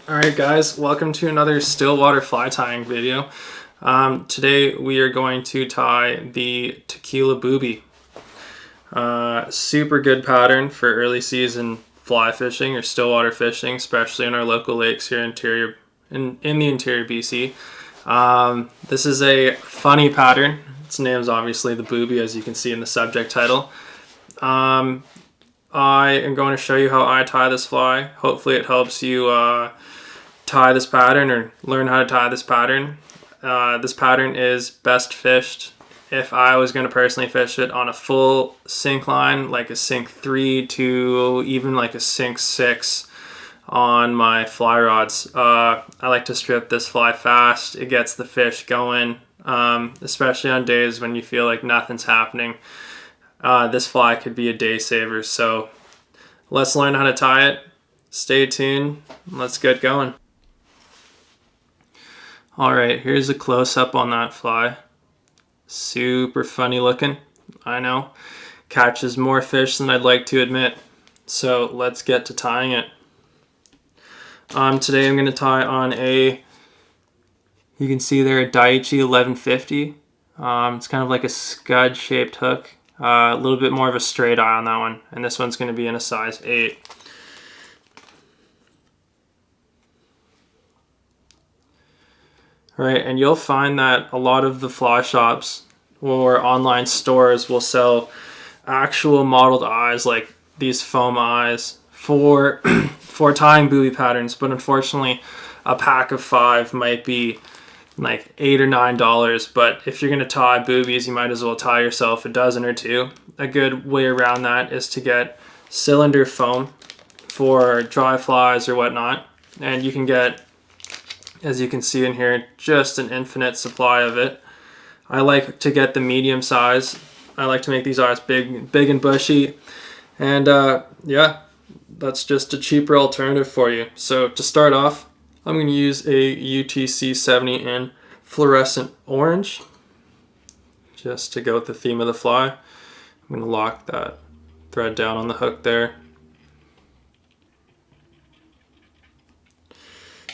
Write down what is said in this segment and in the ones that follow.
Alright guys, welcome to another Stillwater fly tying video. Today we are going to tie the Tequila Boobie. Super good pattern for early season fly fishing or stillwater fishing, especially in our local lakes here in the interior BC. This is a funny pattern. Its name is obviously the Boobie, as you can see in the subject title. I am going to show you how I tie this fly. Hopefully it helps you tie this pattern or learn how to tie this pattern. This pattern is best fished if I was going to personally fish it on a full sink line, like a sink 3 to even like a sink 6 on my fly rods. I like to strip this fly fast. It gets the fish going, especially on days when you feel like nothing's happening. This fly could be a day saver. So let's learn how to tie it. Stay tuned. Let's get going. Alright, here's a close-up on that fly. Super funny looking, I know. Catches more fish than I'd like to admit. So let's get to tying it. Today I'm going to tie on you can see there, a Daiichi 1150. It's kind of like a scud-shaped hook. A little bit more of a straight eye on that one. And this one's going to be in a size 8. Right, and you'll find that a lot of the fly shops or online stores will sell actual modeled eyes, like these foam eyes, for for tying booby patterns. But unfortunately, a pack of 5 might be like $8 or $9. But if you're gonna tie boobies, you might as well tie yourself a dozen or two. A good way around that is to get cylinder foam for dry flies or whatnot, and you can get, as you can see in here, just an infinite supply of it. I like to get the medium size. I like to make these eyes big and bushy. And yeah, that's just a cheaper alternative for you. So to start off, I'm going to use a UTC 70 in Fluorescent Orange, just to go with the theme of the fly. I'm going to lock that thread down on the hook there.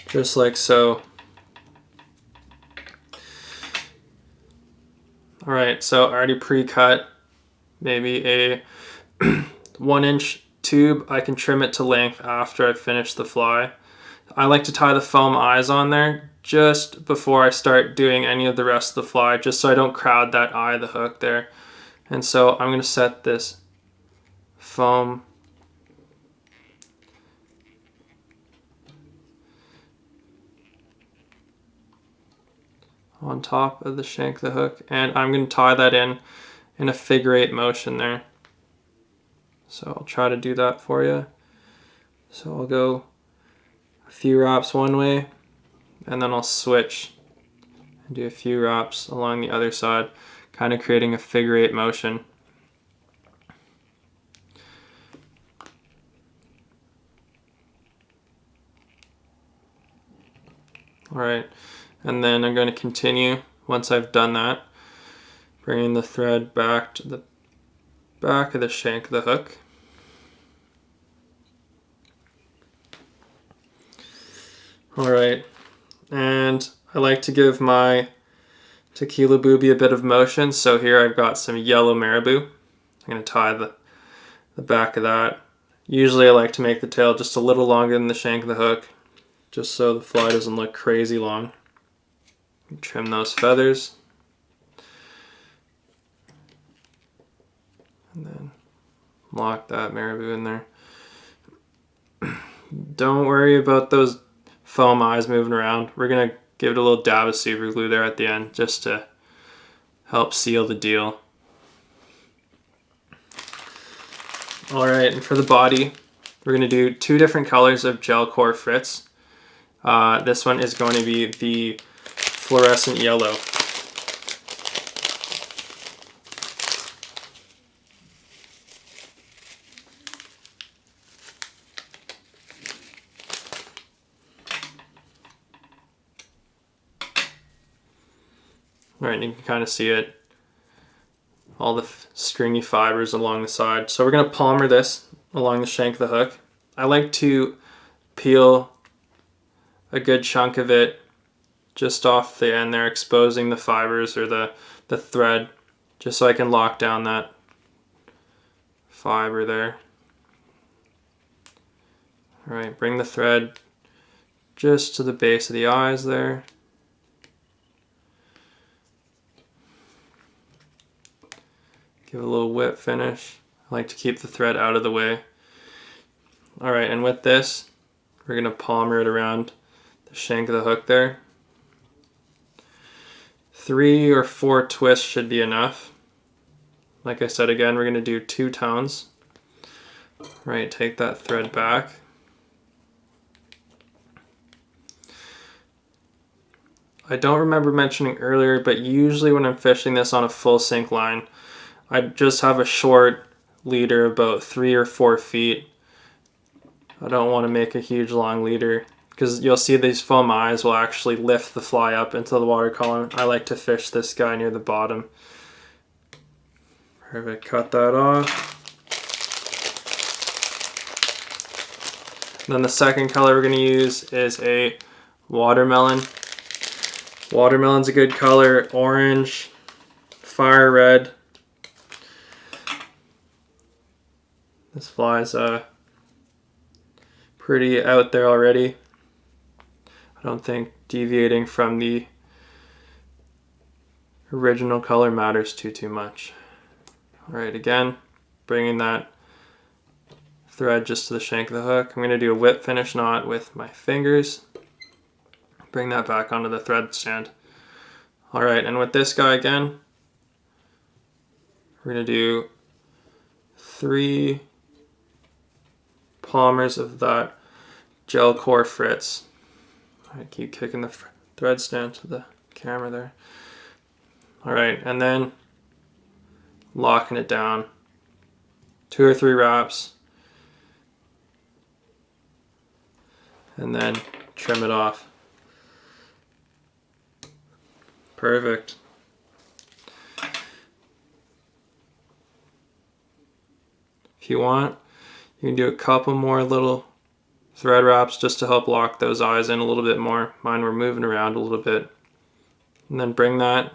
Just like so. Alright, so I already pre-cut maybe a 1-inch tube. I can trim it to length after I finish the fly. I like to tie the foam eyes on there just before I start doing any of the rest of the fly, just so I don't crowd that eye of the hook there. And so I'm going to set this foam on top of the shank of the hook, and I'm going to tie that in a figure 8 motion there. So I'll try to do that for you. So I'll go a few wraps one way, and then I'll switch and do a few wraps along the other side, kind of creating a figure 8 motion. Alright, and then I'm going to continue once I've done that, bringing the thread back to the back of the shank of the hook. Alright, and I like to give my Tequila Boobie a bit of motion, so here I've got some yellow Marabou. I'm going to tie the back of that. Usually I like to make the tail just a little longer than the shank of the hook, just so the fly doesn't look crazy long. Trim those feathers. And then lock that Marabou in there. Don't worry about those foam eyes moving around. We're going to give it a little dab of super glue there at the end just to help seal the deal. Alright, and for the body, we're going to do 2 different colors of gel core Fritz. This one is going to be the fluorescent yellow. Alright, you can kind of see it, all the stringy fibers along the side. So we're going to palmer this along the shank of the hook. I like to peel a good chunk of it just off the end there, exposing the fibers or the thread, just so I can lock down that fiber there. All right, bring the thread just to the base of the eyes there. Give it a little whip finish. I like to keep the thread out of the way. All right, and with this, we're gonna palmer it around the shank of the hook there. 3 or 4 twists should be enough. Like I said, again, we're gonna do 2 tones. All right, take that thread back. I don't remember mentioning earlier, but usually when I'm fishing this on a full sink line, I just have a short leader about 3 or 4 feet. I don't want to make a huge long leader because you'll see these foam eyes will actually lift the fly up into the water column. I like to fish this guy near the bottom. Perfect, cut that off. And then the second color we're going to use is a watermelon. Watermelon's a good color, orange, fire red. This fly's pretty out there already. I don't think deviating from the original color matters too much. All right, again, bringing that thread just to the shank of the hook. I'm going to do a whip finish knot with my fingers. Bring that back onto the thread stand. All right, and with this guy again, we're going to do 3 palmers of that gel core Fritz. I keep kicking the thread stand to the camera there. All right, and then locking it down. 2 or 3 wraps. And then trim it off. Perfect. If you want, you can do a couple more little thread wraps just to help lock those eyes in a little bit more. Mine were moving around a little bit. And then bring that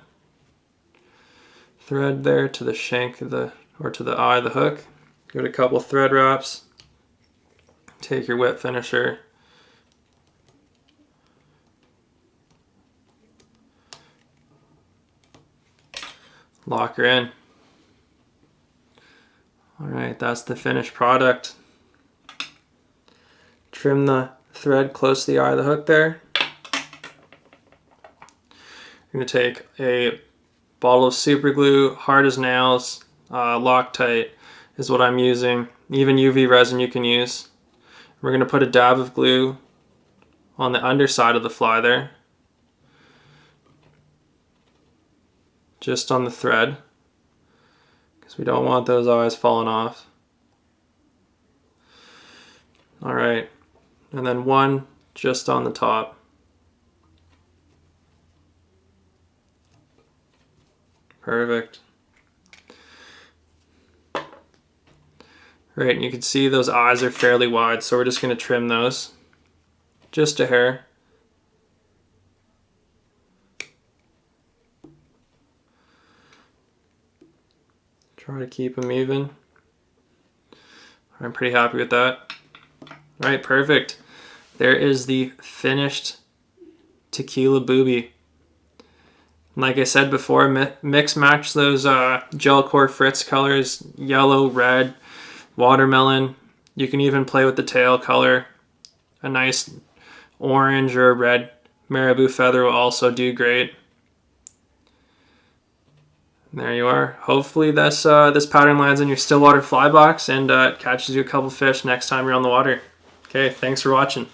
thread there to the shank of the, or to the eye of the hook. Give it a couple thread wraps. Take your whip finisher. Lock her in. All right, that's the finished product. Trim the thread close to the eye of the hook there. I'm going to take a bottle of super glue, hard as nails, Loctite is what I'm using. Even UV resin you can use. We're going to put a dab of glue on the underside of the fly there. Just on the thread, because we don't want those eyes falling off. All right, and then 1 just on the top. Perfect. Right, and you can see those eyes are fairly wide, so we're just going to trim those just a hair. Try to keep them even. I'm pretty happy with that. All right, perfect. There is the finished Tequila Boobie. Like I said before, mix match those gel core Fritz colors, yellow, red, watermelon. You can even play with the tail color. A nice orange or red Marabou feather will also do great. There you are. Hopefully this pattern lands in your Stillwater fly box and catches you a couple fish next time you're on the water. Okay, thanks for watching.